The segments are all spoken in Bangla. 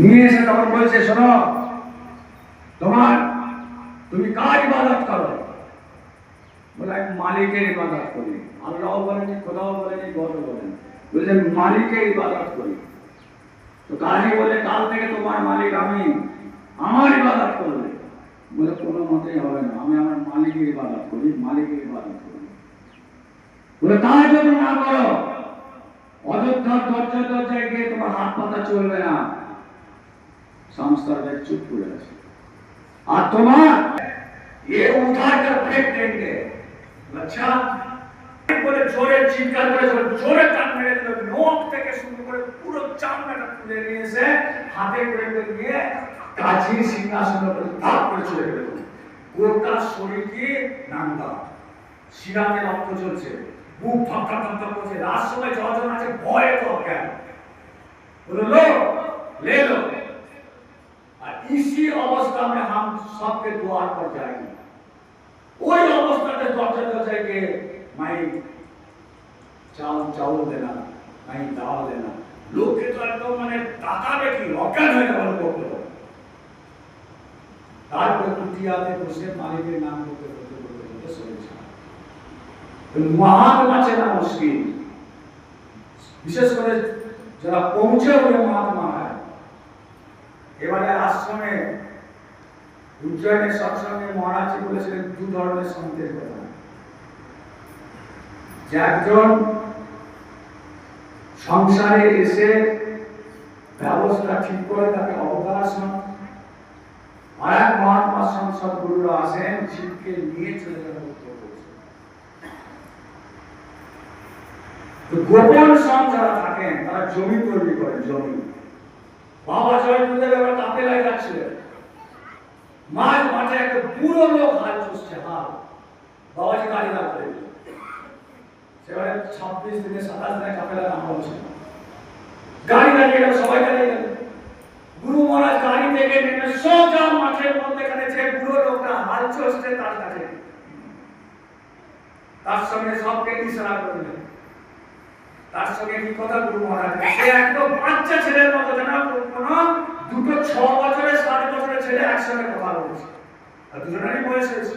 নিয়ে এসে তখন বলছে, শোনো, তুমি কার ইবাদত করো? বলে আমি মালিকের ইবাদত করি। আল্লাহ বলেনি, খোদাও বলেনি, গডও বলেনি, বলছে মালিকের ইবাদত করি। তো কাজী বলে, কাল থেকে তোমার মালিক আমি, আমার ইবাদত করবে। বলে কোনো মতেই হবে না, আমি আমার মালিকের ইবাদত করি, মালিকের ইবাদত করি। বলে তার জন্য না করো, অযোধ্যার দরজায় গিয়ে তোমার হাত পাতা চলবে না। সংস্থার চুপ করে আছে। আর তোমার উঠাটার ব্রেক দেंगे। আচ্ছা বলে জোরে চিৎকার করে জোরে টান মেরে দিল, নখ থেকে শুরু করে পুরো চামড়াটা তুলে নিয়ে এসে হাতে করে নিয়ে কাজীর সিংহাসনের উপরে ধাপ করে চলে গেল। গোটা শরীর দিয়ে নাঙ্গা, শিরাতে রক্ত চলছে, বুক ধক ধক ধক ধক করছে, রাত সময় যখন আছে ভয়ে তো অজ্ঞান। बोलो लो, ले लो। और इसी अवस्था में हम सबके द्वार पर जाएंगे। वही अवस्था के दरजाয় গিয়ে माई चावल देना, माई दाल देना। लोके तो एकदम মানে তাকাবে কি, অজ্ঞান হয়ে যাবে লোক। তারপর কুটিয়াতে বসে মালিকের নাম করতে করতে করতে করতে চলেছে। মহাত্মা চেনা মুশকিল, বিশেষ করে যারা পৌঁছে हुए महात्मा है। এবারে আশ্রমে উজ্জয়নে সৎসঙ্গে মহারাজ বলেছিলেন দু ধরনের সন্তের কথা। যে একজন সংসারে এসে ব্যবস্থা ঠিক করে তাকে অবকাশ হন, আর এক মহাত্মা সংসদ গুরুরা আসেন জীবকে নিয়ে চলে যাবেন। তো গোপন সং যারা থাকেন তারা জমি তৈরি করেন। জমি বাবা জয়পুরে এবার কাপেলায় যাচ্ছিলেন, মাঝ মাঠে একটা বুড়ো লোক হাল চুষছে, হাল। বাবাজি গাড়ি দাঁড় করে দিল। সেবারে 26 দিনে 27 দিনে কাপেলা নামা হচ্ছে, গাড়ি দাঁড়িয়ে গেল, সবাই দাঁড়িয়ে গেল। গুরু মহারাজ গাড়ি থেকে নেমে সোজা মাঠের মধ্যেখানে যে বুড়ো লোকটা হাল চুষছে তার কাছে, তার সঙ্গে সবকে ইশারা করলেন। তার সঙ্গে কি কথা গুরু মহারাজ, সে একদম বাচ্চা ছেলের মতো, যেন কোন দুটো 6 বছরের 7 বছরের ছেলে একসঙ্গে কথা বলছে, আর দুজনেরই বয়স হয়েছে।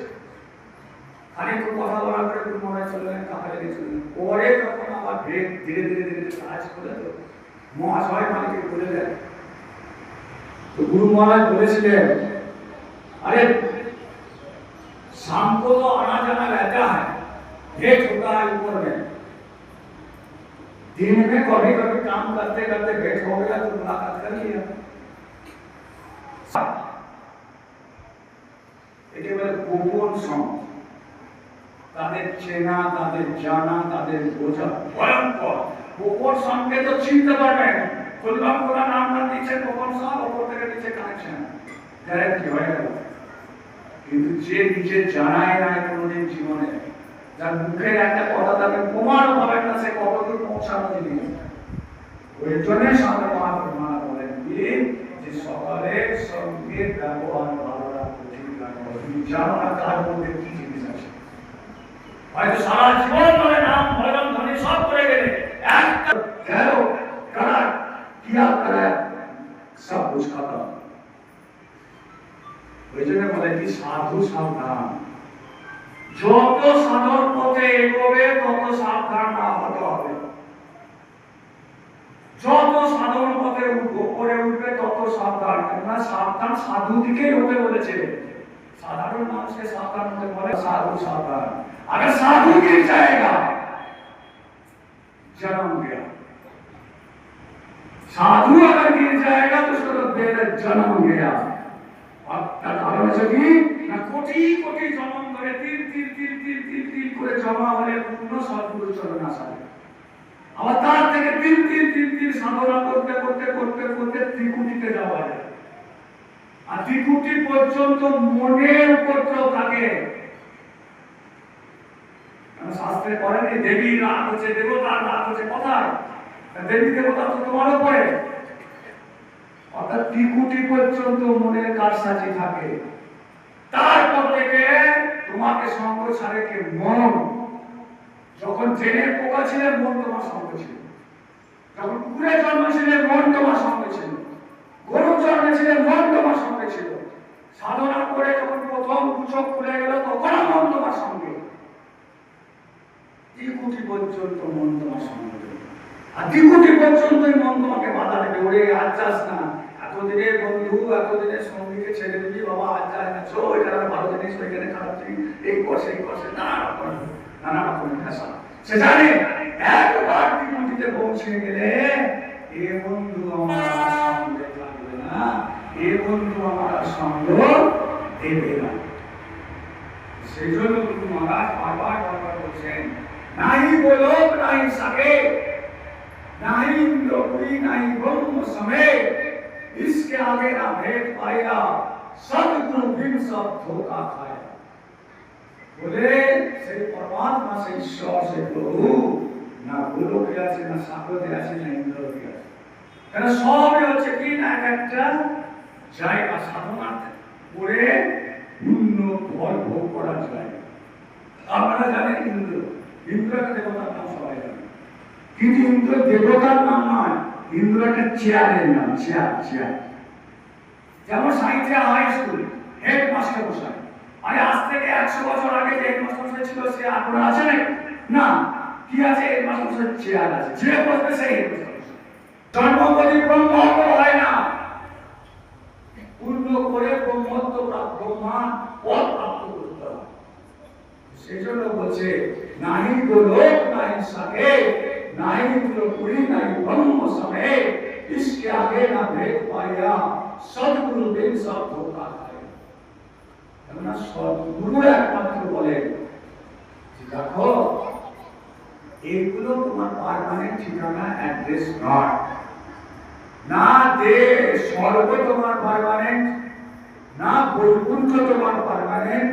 খানিকক্ষণ কথা বলার পরে গুরু মহারাজ চললেন, কাপড়ে নিয়ে চললেন। পরে যখন আবার ধীরে ধীরে ধীরে ধীরে কাজ করে তো মহাশয় মালিককে বলে দেন। তো গুরু মহারাজ বলেছিলেন, अरे शाम को तो आना जाना रहता है, भेंट होता है ऊपर में, दिन में कभी कभी काम करते करते भेंट हो गया तो मुलाकात कर लिया। এটি বলে গোপন সং, তাদের চেনা, তাদের জানা, তাদের বোঝা ভয়ঙ্কর। গোপন সঙ্গে তো চিনতে পারবেন, খুললাম খোলা নামটা নিচে গোপন সং, ওপর থেকে নিচে কানেকশন, গ্যারান্টি হয়ে গেল। কিন্তু যে নিজে জানায় না কোনোদিন জীবনে, যার মুখের একটা কথা তাকে প্রমাণ পাবেন না সে কতদূর পৌঁছানো জিনিস, ওই জন্য সামনে মহাত্মা বলেন কি যে সকলের সঙ্গে ব্যবহার ভালো রাখো, ঠিক রাখো। তুমি জানো না কার মধ্যে কি জিনিস আছে, হয়তো সারা জীবন ধরে নাম ভজন ধ্বনি সব করে গেলে একটা গেল করা কিয়া করে সব कुछ खत्म। ওই জন্য বলে কি সাধু সাবধান, যত সাধন পথে এগোবে তত সাবধান না হতে হবে। যত সাধন পথে উপরে উঠবে তত সাবধান, কেননা সাবধান সাধু দিকেই হতে বলেছে। সাধারণ মানুষকে সাবধান হতে বলে সাধু সাবধান। अगर साधु गिर जाएगा जन्म गया, साधु अगर गिर जाएगा तो उसको जन्म गया। और कारण কি না কোটি কোটি জন্ম ধরে তিল তিল তিল তিল তিল তিল করে জমা হলে পূর্ণ সদ্গুরু চরণ আসে। আবার তার থেকে তিল তিল তিল তিল সাধনা করতে করতে করতে করতে ত্রিকুটিতে যাওয়া যায়। আর ত্রিকুটি পর্যন্ত মনের উপদ্রব থাকে। শাস্ত্রে পড়েনি দেবী রাগ হচ্ছে, দেবতার রাগ হচ্ছে, কোথায়? দেবী দেবতা তো তোমার উপরে। অর্থাৎ ত্রিকুটি পর্যন্ত মনের কারসাজি থাকে। তারপর থেকে তোমাকে সঙ্গ ছাড়ে কে? মন। যখন জেনে পোকা ছিলে মন তোমার সঙ্গ ছিল, যখন কুকুরে জন্ম ছিলে মন তোমার সঙ্গ ছিল, গরু করেছিল। সাধনা করে যখন প্রথম চোখ খুলে গেল তখন মন তোমার সঙ্গে, 2 কোটি পর্যন্ত মন তোমার সঙ্গে, আর 2 কোটি পর্যন্ত মন তোমাকে বাধা দেবে, ওরে আজ যাস না, এতদিনের বন্ধু এতদিনের সঙ্গীকে ছেড়ে দিবি বাবা, আজ যায় না, চো এখানে ভালো জিনিস ওইখানে খারাপ জিনিস, এই করছে নানা রকম ভাষা। সে জানে একবার 2 কোটিতে পৌঁছে গেলে এ বন্ধু আমার সঙ্গে থাকবে না, এ বন্ধু আমার সঙ্গ দেবে না। সেই জন্য গুরু মহারাজ বারবার বলছেন, নাই গোলক নাই সাকে, নাই ইন্দ্রপুরী নাই ব্রহ্ম সমেত, इसके आगे ना भेद पाएगा, सदगुरु बिन सब धोखा खाया। बोले से परमात्मा से ईश्वर से प्रभु ना गोलक আছে না সাগরে আছে না ইন্দ্রপুরী আছে, কারণ সবই হচ্ছে কি না একটা জায়গা, সাধনা করে পূর্ণ ফল ভোগ করা যায়। আপনারা জানেন ইন্দ্র একটা দেবতার নাম সবাই জানেন, কিন্তু ইন্দ্র দেবতার নাম নয়, ইন্দ্র একটা চেয়ারের নাম, চেয়ার। যেমন সাঁইথিয়া হাই স্কুল হেডমাস্টার মশাই, আরে আজ থেকে 100 বছর আগে যে হেডমাস্টার মশাই ছিল সে আপনারা আছে না, কি আছে হেডমাস্টার মশাই চেয়ার আছে, যে বসবে সেই হেডমাস্টার মশাই। জন্মপতি ব্রহ্ম হয় না, পূর্ণ করে ব্রহ্মত্ব প্রাপ্ত মান পদ প্রাপ্ত করতে হবে। সেই জন্য বলছে নাহি গোলক নাহি সাকে, নাহি ইন্দ্রপুরী নাহি ব্রহ্ম সমেত, इसके आगे ना भेद पाया, सदगुरु बिन सब धोखा खाया। না সদগুরু একমাত্র বলেন যে দেখো এগুলো তোমার পার্মানেন্ট ঠিকানা, অ্যাড্রেস নয়, না দেশ স্বর্গ তোমার পার্মানেন্ট, না বৈকুণ্ঠ তোমার পার্মানেন্ট,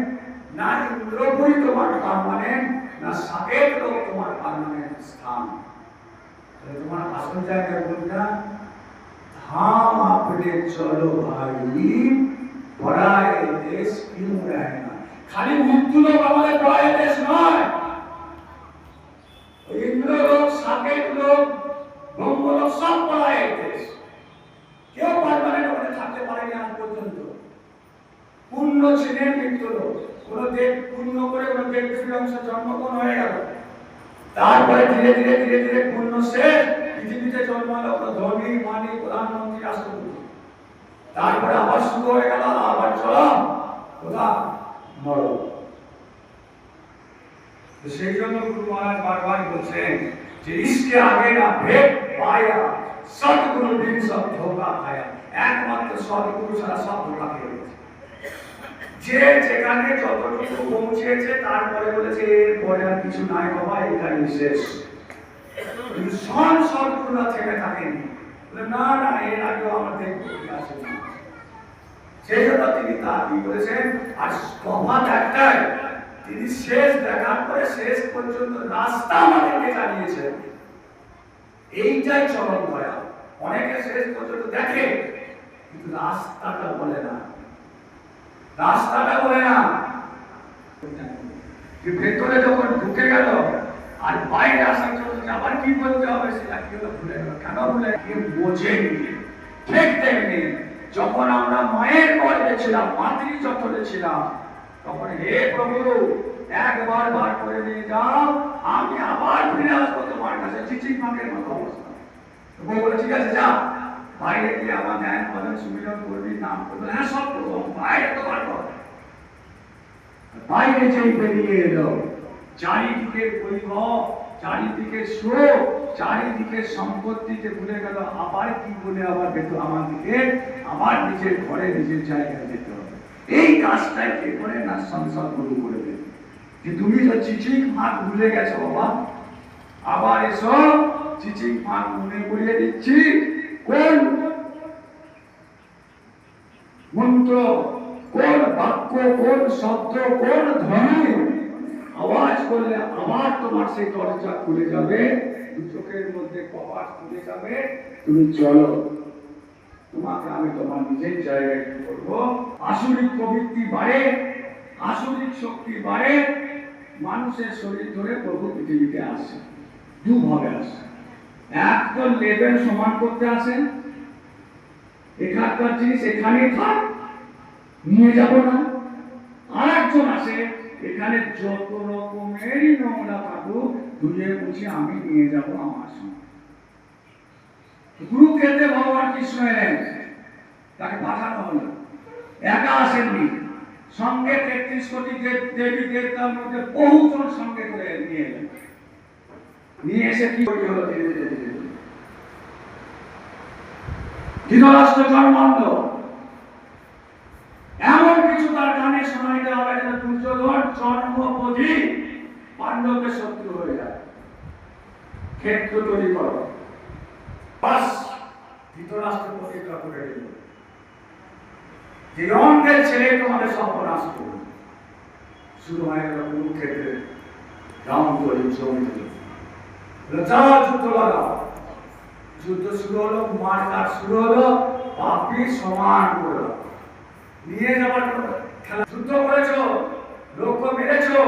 না ইন্দ্রপুরী তোমার পার্মানেন্ট, না সাকেত লোক তোমার পার্মানেন্ট স্থান। তোমার আসল জায়গা কোনটা? ধাম আপনি চলো ভাই, পরায় দেশ কিউ রহনা। খালি মৃত্যু লোক আমাদের পরায় দেশ নয়, ইন্দ্র লোক সাকেত লোক ব্রহ্ম লোক সব পরায় দেশ। কেউ পারমানেন্ট ওখানে থাকতে পারেনি আজ পর্যন্ত। পূর্ণ ছিলেন মৃত্যু লোক, কোন দেব পূর্ণ করে কোন দেব অংশ জন্মগ্রহণ হয়ে গেল, তারপরে ধীরে ধীরে পূর্ণ শেষ, পৃথিবীতে জন্মালো ধনী মানি প্রধানমন্ত্রী রাষ্ট্রপতি, তারপরে আবার শুরু হয়ে গেল আবার চরম কোথা মরো। সেই জন্য গুরু মহারাজ বারবার বলছেন যে इसके आगे ना भेद पाया, सदगुरु बिन सब धोखा खाया। একমাত্র সদগুরু ছাড়া সব ধোঁকা খেয়ে গেছে। যে যেখানে যতটুকু পৌঁছেছে তারপরে বলেছে এরপরে আর কিছু নাই বাবা, এখানেই শেষ। কিন্তু সদগুরু না থেমে থাকেনি, না এর আগেও আমার দেখবো কি আছে না। সেই জন্য তিনি তা কি করেছেন, আর তফাৎ একটাই, তিনি শেষ দেখার পরে শেষ পর্যন্ত রাস্তা আমাদেরকে জানিয়েছেন। এইটাই চরম দয়া। অনেকে শেষ পর্যন্ত দেখে কিন্তু রাস্তাটা বলে না, ভেতরে যখন ঢুকে গেল আর বাইরে আসার জন্য আবার কি বলতে হবে সেটা কি হলো ভুলে গেল। কেন ভুলে বোঝেনি? ঠিক তেমনি যখন আমরা মায়ের গর্ভে ছিলাম, মাতৃজঠরে ছিলাম, তখন হে প্রভু একবার বার করে নিয়ে যাও, আমি আবার ফিরে আসবো তোমার কাছে, চিচিং মাকের মতো অবস্থা। প্রভু বলে ঠিক আছে যা, বাইরে গিয়ে আমার ধ্যান ভজন সুমিরন করবি, নাম করবি, হ্যাঁ সব করবো, বাইরে তো বার কর। বাইরে যেই বেরিয়ে এলো, চারিদিকে বৈভব, চারিদিকে সুখ, চারিদিকে সম্পত্তিতে ভুলে গেল, আবার কি বলে আবার ভেতর আমাদেরকে আবার নিজের ঘরে নিজের জায়গায় যেতে হবে। এই কাজটাই কে করে না সংসদ গুরু করে দেবে, যে তুমি যে চিচিং মাঠ ভুলে গেছো বাবা, আবার এসো চিচিং মাঠ মনে করিয়ে দিচ্ছি। কোন মন্ত্র, কোন বাক্য, কোন শব্দ, কোন ধ্বনি আওয়াজ করলে আবার তোমার সেই দরজা খুলে যাবে, চোখের মধ্যে কপাট খুলে যাবে, তুমি চলো, তোমাকে আমি তোমার নিজের জায়গায় করবো। আসরিক প্রবৃত্তি বাড়ে, আসরিক শক্তি বাড়ে, মানুষের শরীর ধরে প্রভু পৃথিবীতে আসে, দুভাবে আসে। এক তো লেভেল সমান করতে আসেন, এখানকার জিনিস এখানেই থাক, নিয়ে যাব না? আর একজন আসে, এখানে যত রকমেরই নোংরা থাকুক ধুয়ে মুছে আমি নিয়ে যাব আমার সঙ্গে। কুরুক্ষেত্রে ভগবান কৃষ্ণ এলেন, তাকে পাঠানো হলো, একা আসেননি, সঙ্গে 33 কোটি দেবী দেবতার মধ্যে বহুজন সঙ্গে করে নিয়ে এলেন। নিয়ে এসে কি হলো? ধীরে ধীরে ধীরে ধৃতরাষ্ট্র জন্মান্ধ, এমন কিছু তার কানে শোনাইতে হবে যেন দুর্যোধন জন্মপদী পাণ্ডবকে শত্রু হয়ে যায়। ক্ষেত্র তৈরি করো, বাস ধৃতরাষ্ট্র প্রতিজ্ঞা করে দিল যে অন্ধের ছেলে তোমাদের সর্বনাশ করবে। শুরু হয়ে গেল কুরুক্ষেত্রে রাম তৈরি জমি তৈরি, যা যুদ্ধ লাগাও। যুদ্ধ শুরু হলো, মার কাজ শুরু হলো, পাপি সমান করে নিয়ে যাবার খেলা। যুদ্ধ করেছো, লোককে মেরেছো,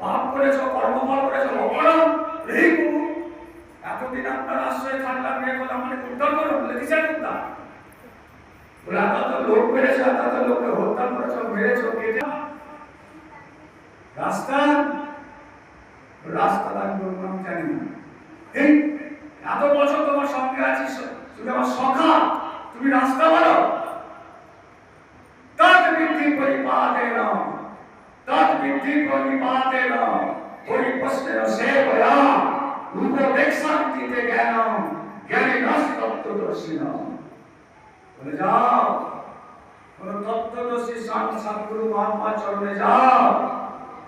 পাপ করেছো, কর্মফল করেছো, অপরাধ এই গুরু এতদিন আপনার আশ্রয় থাকলাম, মেয়ে কথা মানে উদ্ধার করো বলে দিচ্ছেন উদ্ধার বলে। এত লোক মেরেছো, এত লোককে হত্যা করেছো, মেরেছো, কেটে রাস্তা রাস্তা আমি বলবো আমি জানি না। এই এত বছর তোমার সঙ্গে আছিস, তুমি আমার সখা, তুমি রাস্তা বলো। তদ্বিদ্ধি পরিপাতেন, তদ্বিদ্ধি পরিপাতেন, পরিপস্তেন সেবয়া, উপদেক্ষান্তিতে জ্ঞানম, জ্ঞানিনঃ তত্ত্বদর্শিনঃ। বলে যাও, কোন তত্ত্বদর্শী সদ্গুরু মহাত্মার চরণে যাও,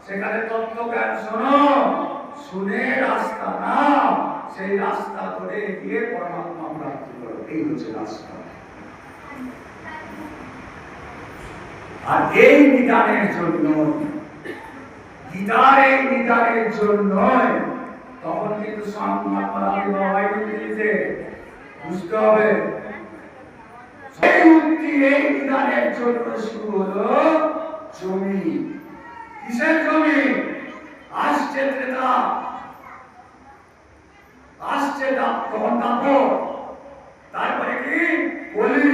সেখানে তত্ত্ব জ্ঞান শোনো, শুনে রাস্তা নাও, সেই রাস্তা ধরে গিয়ে পরমাত্মা প্রাপ্তি করো। এই হচ্ছে রাস্তা। আর এই নিদানের জন্য, গীতার এই নিদানের জন্য তখন কিন্তু বুঝতে হবে। এই নিদানের জন্য শুরু হলো জমি। কিসের জমি? আসছে ত্রেতা, আসছে তখন দাপর, তারপরে কি কলি।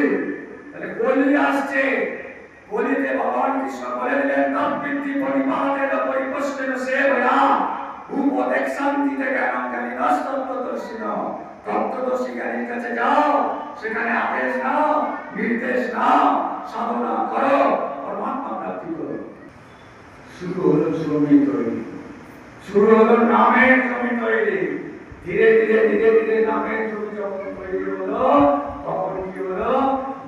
তাহলে কলি আসছে, কলিতে ভগবান কৃষ্ণ বলে দিলেন তদ্বিদ্ধি পরিপাতেন পরিপস্তেন সেবয়া, উপদেক্ষান্তিতে জ্ঞানম জ্ঞানিনঃ তত্ত্বদর্শিনঃ। তত্ত্বদর্শী জ্ঞানীর কাছে যাও, সেখানে আদেশ নাও, নির্দেশ নাও, সাধনা করো, পরমাত্মা প্রাপ্তি করো। শুরু হলো জমি তৈরি, শুরু হলো নামের জমি তৈরি। ধীরে ধীরে ধীরে ধীরে নামের জমি যখন তৈরি হলো, তখন কি হলো?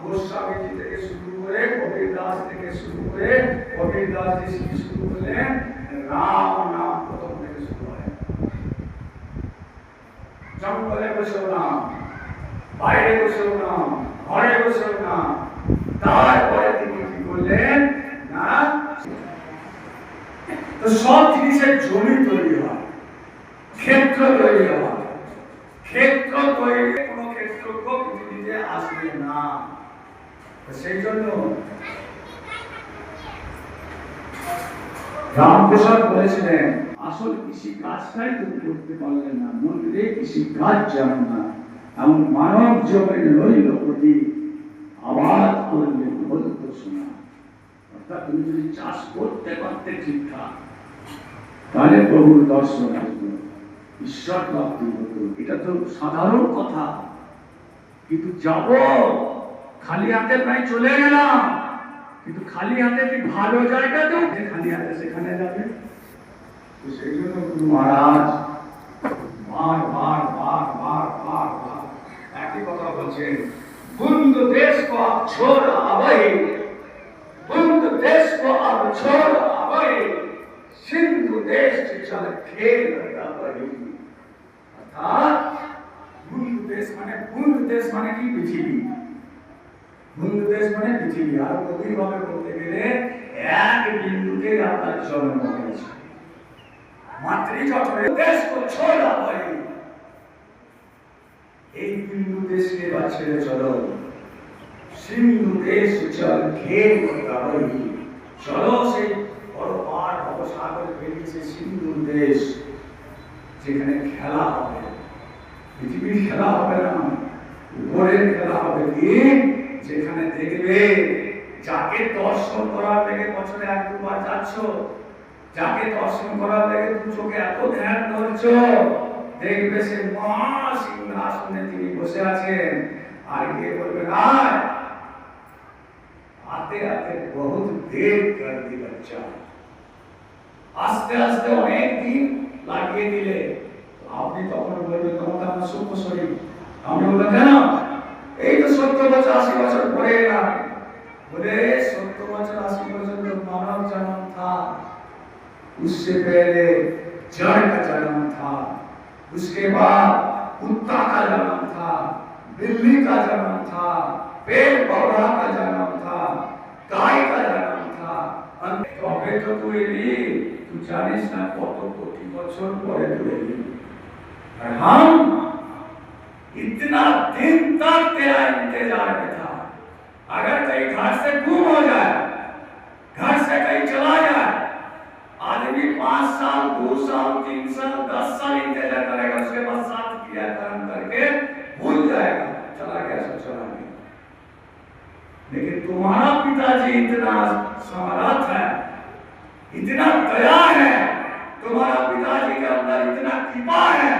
গোস্বামীজি থেকে শুরু করে, কবির দাস থেকে শুরু করে, কবির দাস জি শুরু করলেন রাম নাম প্রথম থেকে শুরু হয়। জঙ্গলে বসেও নাম, বাইরে বসেও নাম, ঘরে বসেও নাম। তারপরে তিনি কি করলেন না, তো সব জিনিসের জমি তৈরি হয়, ক্ষেত্র তৈরি হয়। ক্ষেত্র তৈরি, কোন ক্ষেত্র পৃথিবীতে আসবে না। সেই জন্য রামপ্রসাদ বলেছিলেন, আসল কৃষি কাজটাই তুমি করতে পারলে না, মন্দিরে কৃষি কাজ জানো না, এমন মানব জমিন রইল প্রতি, আবাদ করলে বলতো শোনা। অর্থাৎ তুমি যদি চাষ করতে পারতে ঠিকঠাক, তাহলে প্রভুর দর্শন আসবে, ঈশ্বর প্রাপ্তি হতো। এটা তো সাধারণ কথা, কিন্তু যাব খালি হাতে প্রায় চলে গেলাম, কিন্তু খালি হাতে কি ভালো জায়গাতেও খালি হাতে সেখানে যাবে। তো সেই জন্য গুরু মহারাজ বার বার বার বার বার বার একই কথা বলছেন, बुंद देश को अब छोड़ आवई, बुंद देश को अब छोड़ आवई, सिंधु देश चल खेल वही। अर्थात बुंद देश माने की पृथ्वी, बुंद देश माने पृथ्वी। আর গভীর ভাবে বলতে গেলে এক বিন্দুতে আপনার জন্ম হয়েছে, মাতৃজঠরে দেশ को छोड़ आवई। এই বিন্দু দেশকে এবার ছেড়ে চলো, সিন্ধু দেশ চল খেয়ে গাবি। চলো সেই বড় পার অবসাগরে বেরিয়েছে সিন্ধু দেশ, যেখানে খেলা হবে। পৃথিবীর খেলা হবে না, উপরের খেলা হবে কি? যেখানে দেখবে যাকে দর্শন করার লেগে বছরে এক দুবার যাচ্ছ, যাকে দর্শন করার লেগে তুমি চোখে এত ধ্যান ধরছো, দেখবে সে মহা সিংহাসনে তিনি বসে আছেন। আর গিয়ে বলবে আয়, आते आते बहुत देर कर दी बच्चा, আস্তে আস্তে অনেক দিন লাগিয়ে দিলে। আপনি তখন বলবেন তোমার তো আমার সূক্ষ্ম শরীর। আমি বললাম কেন? এই তো 70 বছর 80 বছর পরে এলাম। बोले 70 बच्चों 80 बच्चों जो मानव जन्म था, उससे पहले जड़ का जन्म था, उसके बाद कुत्ता का जन्म था, बिल्ली का जन्म था, पेड़ पौधा का जन्म था, गाय का जन्म था। तो अबे तो तू एली, तू जानिस ना कत कोटि बछर परे तू एली। और हम इतना दिन तक तेरा इंतजार में था। अगर कहीं घर से गुम हो जाए, घर से कहीं चला जाए, आदमी 5 साल 2 साल 3 साल 10 साल इंतजार करेगा, उसके बाद साथ किया कर्म करके भूल जाएगा, चला गया सब चला गया। लेकिन तुम्हारा पिताजी इतना समर्थ है, इतना दया है, तुम्हारा पिताजी के अंदर इतना कृपा है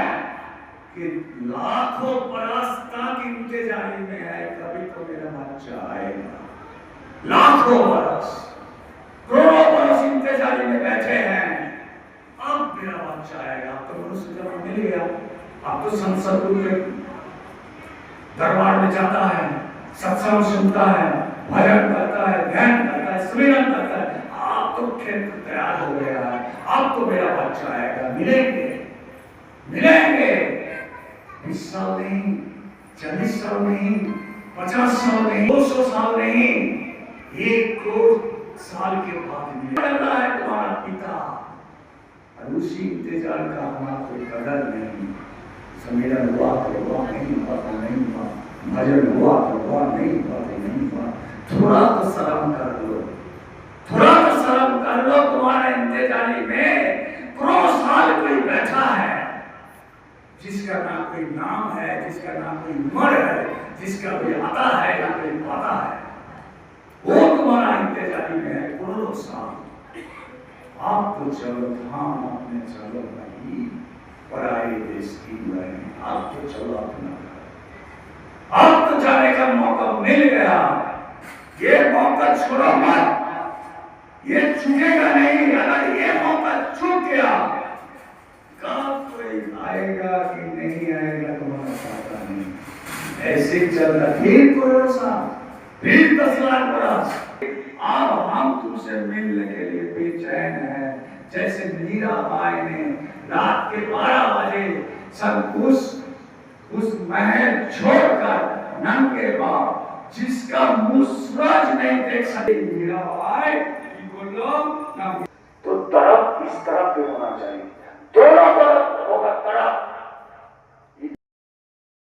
कि लाखों बरस तक इंतजारी में है, कभी तो मेरा बच्चा आएगा। लाखों बरस, करोड़ों बरस इंतजारी में बैठे हैं, अब मेरा बच्चा आएगा। अब तो मनुष्य जन्म मिल गया, अब तो संसद के दरबार में जाता है, सत्संग सुनता है, भजन करता है, ध्यान करता है, स्मरण करता है। अब तो क्षेत्र तैयार हो गया है, अब तो मेरा बच्चा आएगा। मिलेंगे मिलेंगे, 20 साल नहीं, 40 साल नहीं, 50 साल नहीं, 200 साल नहीं, 1 करोड़ साल के बाद मिलेगा है तुम्हारा पिता। और उसी इंतजार का हमारा कोई कदर नहीं। सम्मेलन हुआ तो हुआ, नहीं हुआ तो नहीं हुआ, भजन हुआ तो हुआ, नहीं हुआ तो नहीं हुआ। थोड़ा तो शर्म कर लो, थोड़ा तो शर्म कर लो। तुम्हारा इंतजारी में करोड़ साल कोई बैठा है, जिसका ना कोई नाम है, जिसका ना कोई उम्र है, जिसका कोई आता है ना कोई पाता है, वो तुम्हारा इंतजारी में है करोड़ों साल। आप तो चलो धाम अपने, चलो भाई पराए देश की में, आप तो चलो अपना, अब तो जाने का मौका मिल गया। ये मौका छोड़ो मत, ये छूटेगा नहीं। अगर ये मौका छूट गया, कब कोई आएगा कि नहीं आएगा तुम्हारा पता नहीं। ऐसे चल रहा फिर करोड़ साल, फिर 10 लाख बरस। अब हम तुमसे मिलने के लिए बेचैन हैं। जैसे मीराबाई ने रात के 12 बजे सब उस महल छोड़कर नंगे पांव, जिसका मुंह सूरज नहीं देख सके, मीराबाई बोलो तो तरफ इस तरफ पे होना चाहिए।